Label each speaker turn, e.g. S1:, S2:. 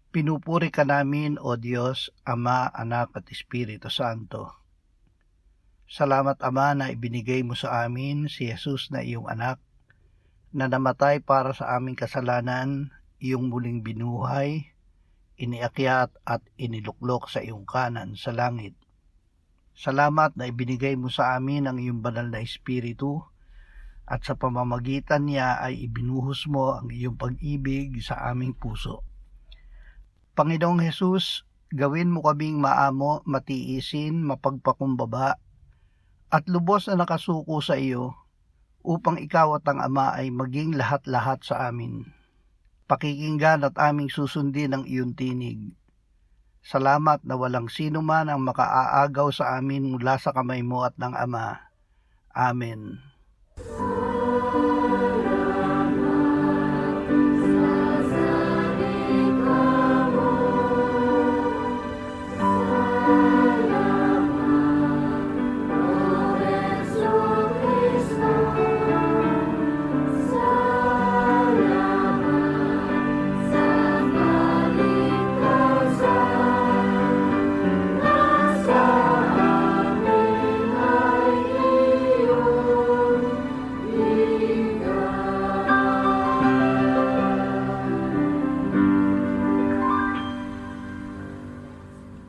S1: Pinupuri ka namin, O Diyos, Ama, Anak at Espiritu Santo. Salamat, Ama, na ibinigay mo sa amin si Jesus na iyong anak, na namatay para sa aming kasalanan, iyong muling binuhay, iniakyat at iniluklok sa iyong kanan sa langit. Salamat na ibinigay mo sa amin ang iyong banal na Espiritu, at sa pamamagitan niya ay ibinuhos mo ang iyong pag-ibig sa aming puso. Panginoong Jesus, gawin mo kaming maamo, matiisin, mapagpakumbaba, at lubos na nakasuko sa iyo, upang ikaw at ang Ama ay maging lahat-lahat sa amin. Pakikinggan at aming susundin ang iyong tinig. Salamat na walang sino man ang makaaagaw sa amin mula sa kamay mo at ng Ama. Amen.